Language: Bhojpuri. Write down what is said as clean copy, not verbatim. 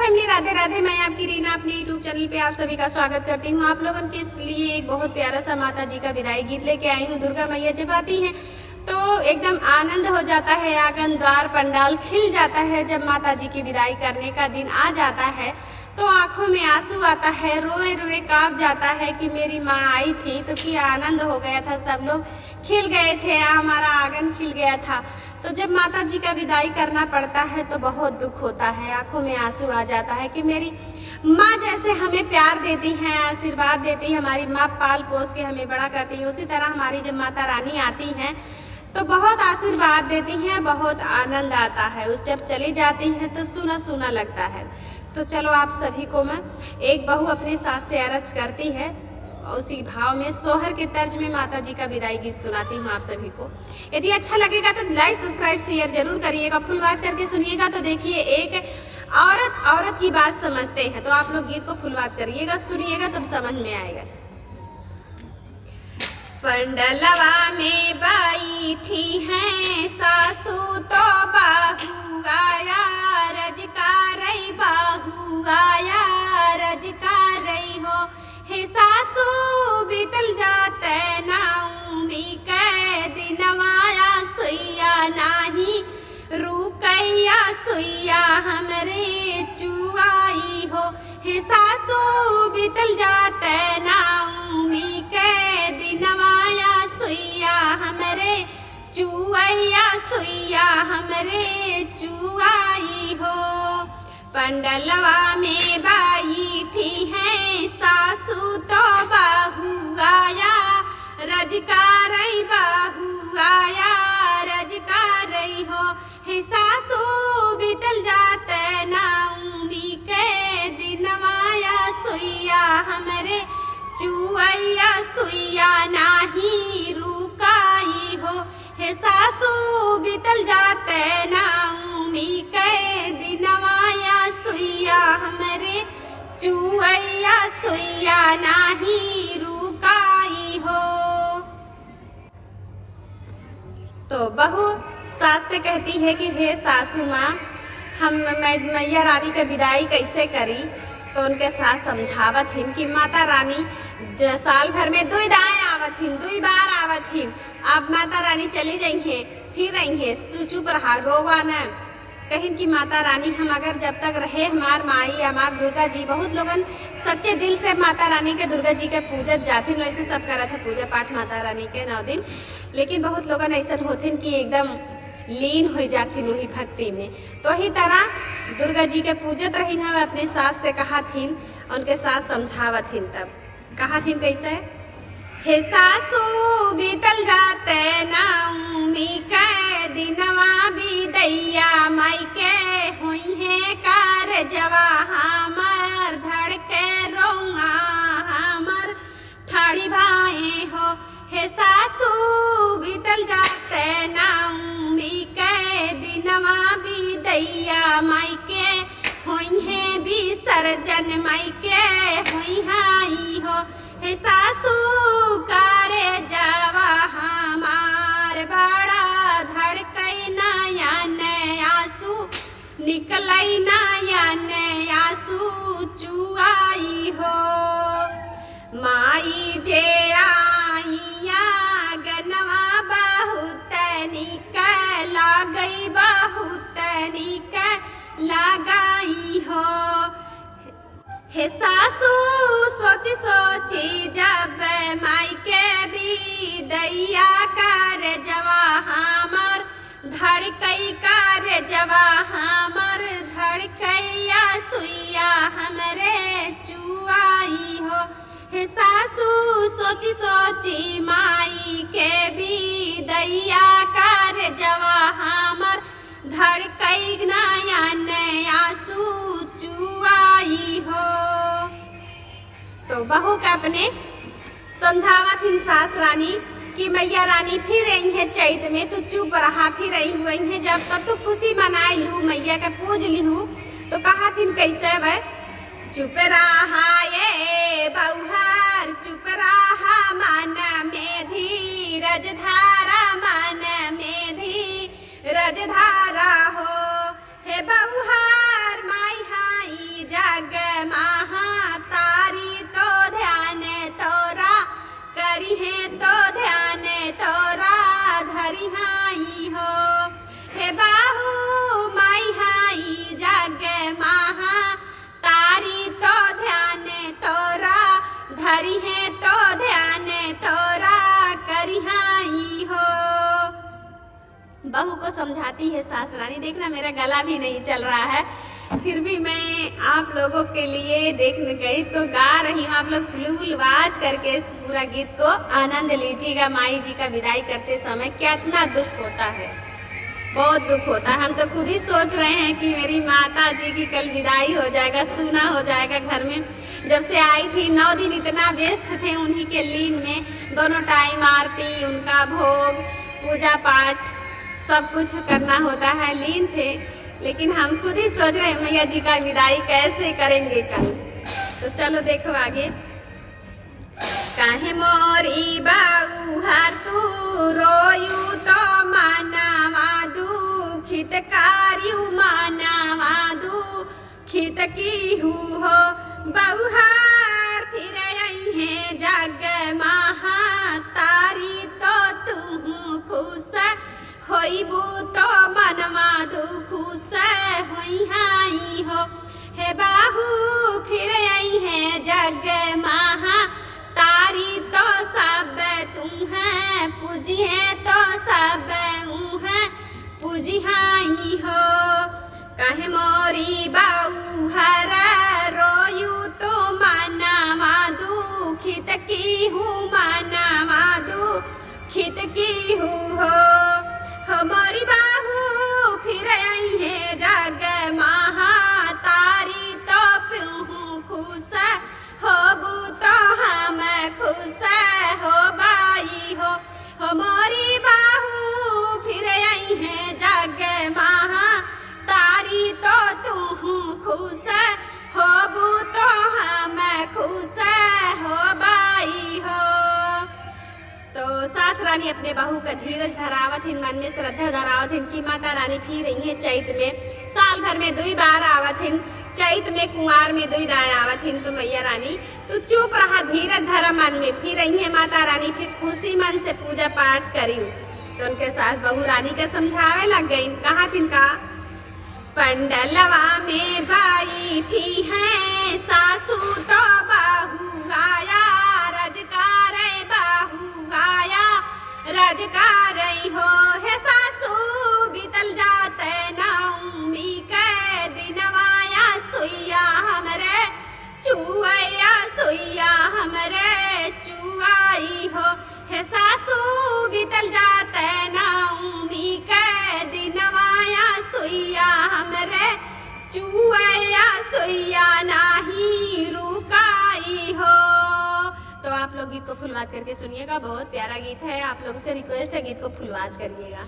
फैमिली, राधे राधे। मैं आपकी रीना अपने यूट्यूब चैनल पे आप सभी का स्वागत करती हूँ। आप लोगों के लिए एक बहुत प्यारा सा माता जी का विदाई गीत लेके आई हूँ। दुर्गा मैया जब आती हैं तो एकदम आनंद हो जाता है, आंगन द्वार पंडाल खिल जाता है। जब माता जी की विदाई करने का दिन आ जाता है तो आंखों में आंसू आता है, रोए रोए कांप जाता है कि मेरी माँ आई थी तो क्या आनंद हो गया था, सब लोग खिल गए थे, हमारा आंगन खिल गया था। तो जब माता जी का विदाई करना पड़ता है तो बहुत दुख होता है, आंखों में आंसू आ जाता है कि मेरी माँ जैसे हमें प्यार देती हैं, आशीर्वाद देती है, हमारी माँ पाल पोस के हमें बड़ा करती है, उसी तरह हमारी जब माता रानी आती हैं तो बहुत आशीर्वाद देती हैं, बहुत आनंद आता है। उस जब चली जाती हैं तो सूना सूना लगता है। तो चलो आप सभी को मैं एक बहू अपनी सास से अरज करती है, उसी भाव में सोहर के तर्ज में माता जी का विदाई गीत सुनाती हूँ आप सभी को। यदि अच्छा लगेगा तो लाइक सब्सक्राइब शेयर जरूर करिएगा, फुल वॉच करके सुनिएगा। तो देखिए, एक औरत की बात समझते हैं, तो आप लोग गीत को फुल वॉच करिएगा, सुनिएगा तब समझ में आएगा। पंडलवा में बैठी हैं सासू तो बहू आया, रजकारई बहू आया, रजकारई हो। हे सासू बीतल जाते नाउमी के दिनवाया, सुइया नाही रुकैया, सुइया हमरे चुआई हो। हे सासू बीतल जाते नाउमी के दिनवाया, सुइया हमरे चुआइया, सुइया हमरे चुआई हो। पंडलवा में बैठी हैं सासू तो बहू आया, रजकारई बहू आया, रजकारई हो। हे सासू बीतल जाते नाउमी के दिनवाया, सुइया हमरे चुआइया, सुइया नाही रुकाई हो। हे सासू बीतल जाते नाउमी के दिनवाया, सुइया हमरे चुआइया, सुइया नाही रुकाई हो। तो बहू सास से कहती है कि हे सासू माँ, हम मैया रानी का विदाई कैसे करी। तो उनके साथ समझावत हिन कि माता रानी साल भर में दुई दाएं आवत हिन, दुई बार आवत हिन। अब माता रानी चली जाइए फिर आइए, तू चुप रहा, रोवा न। कहिन कि माता रानी हम अगर जब तक रहे हमार माई हमार दुर्गा जी, बहुत लोगन सच्चे दिल से माता रानी के दुर्गा जी के पूजत जाथिन, वैसे सब करत है पूजा पाठ माता रानी के 9 दिन। लेकिन बहुत लोगन ऐसा होथिन कि एकदम लीन हो जाथिन वही भक्ति में। तो ही तरह दुर्गा जी के पूजत रही ना, अपने सास से कहा थीन, उनके सास समझावत हिन। तब कहा थीन कैसे, हे सासू बीतल जाते नाउमी के दिनवा बिदैया, माई के हुई है कार जवा हमर धड़के रोआ हमर ठाड़ी भाई हो। हे सासू बीतल जाते नाउमी के दिनवा बिदैया, माई के हुई है विसर्जन, माई के हुई हाई हो। हे सासू कारे जावा हमार बड़ा धड़कई नया आंसू निकलई नया आंसू चुआई हो। माई जे आइया गनवा बहुत निक लागई, बहुत निक लगाई हो। हे सासू सोची सोची जब माई के बिदैया कर जवा हमर धड़कई, कर जवा हमर धड़कैया, सुइया हमरे चुआई हो। हे सासू सोची सोची माई के बिदैया कर जवा हमर धड़कई, नया आंसू चुआई हो। तो बहू का अपने समझावत हिन सास रानी कि मैया रानी फिर आई है चैत में, तू चुप रहा, फिर आई हुई है जब तब तू खुशी मनाई लू, मैया का पूज लिहू। तो कहा थिन कैसे भाई, चुप रहा ये बहुहार, चुप रहा मन में धीरज धारा, मन में धीरज धारा हो। हे बहुहार माई हाई बहू को समझाती है सास रानी। देखना मेरा गला भी नहीं चल रहा है, फिर भी मैं आप लोगों के लिए देखने गई तो गा रही हूँ। आप लोग फुल आवाज करके इस पूरा गीत को आनंद लीजिएगा। माई जी का विदाई करते समय कितना दुख होता है, बहुत दुख होता है। हम तो खुद ही सोच रहे हैं कि मेरी माता जी की कल विदाई हो जाएगा, सूना हो जाएगा घर में। जब से आई थी 9 दिन इतना व्यस्त थे उन्हीं के लीन में, दोनों टाइम आरती, उनका भोग, पूजा पाठ सब कुछ करना होता है, लीन थे। लेकिन हम खुद ही सोच रहे हैं मैया जी का विदाई कैसे करेंगे कल। तो चलो देखो आगे। काहे मोरी बाऊ हर तू रोयू तो मानावा दुखित कार्य मानावा दुखित की हो बहुहार फिर है जग महा तारी तो तू खुश होइबू तो मनवा दुखुश होई हो हे बाहू फिर आई है जग महा तारी तो सब तुम है पूजी है तो सब है पूजी हाई हो। कहे मोरी बाऊ हरा रोयू तो मानावा दुखित की हूँ मानावा दुखित की हूँ हो हमारी बाहू फिर आई है जग महा तारी तो पीहू खुश होबू तो हम खुश हो बाई हो हमारी बाहू फिर आई है जग महा तारी तो तू खुश होबू तो हम खुश हो बाई हो। तो सास रानी अपने बहू का धीरज धरावत हिन, मन में श्रद्धा धरावत हिन कि माता रानी फिर रही है चैत में, साल भर में 2 बार आवत हिन, चैत में कुंवार में 2 बार आवत हिन। तो मैया रानी तू चुप रहा, धीरज धरा मन में, फिर रही है माता रानी, फिर खुशी मन से पूजा पाठ करी। तो उनके सास बहू रानी के समझावे लग गई। कहा थिन का पंडलवा में बाई थी है सासू तो बहू आया रजकार बहू आया रजकार हो हे सासू बीतल जाते नौमी के दिनवाया सुइया हमरे चुआया सुइया हमरे चुआई हो हे सासू बीतल जाते नौमी के दिनवाया सुइया हमरे चुआया सुइया नाही रुकाई हो। तो आप लोग गीत को फुलवाज करके सुनिएगा, बहुत प्यारा गीत है। आप लोग से रिक्वेस्ट है गीत को फुलवाज करिएगा।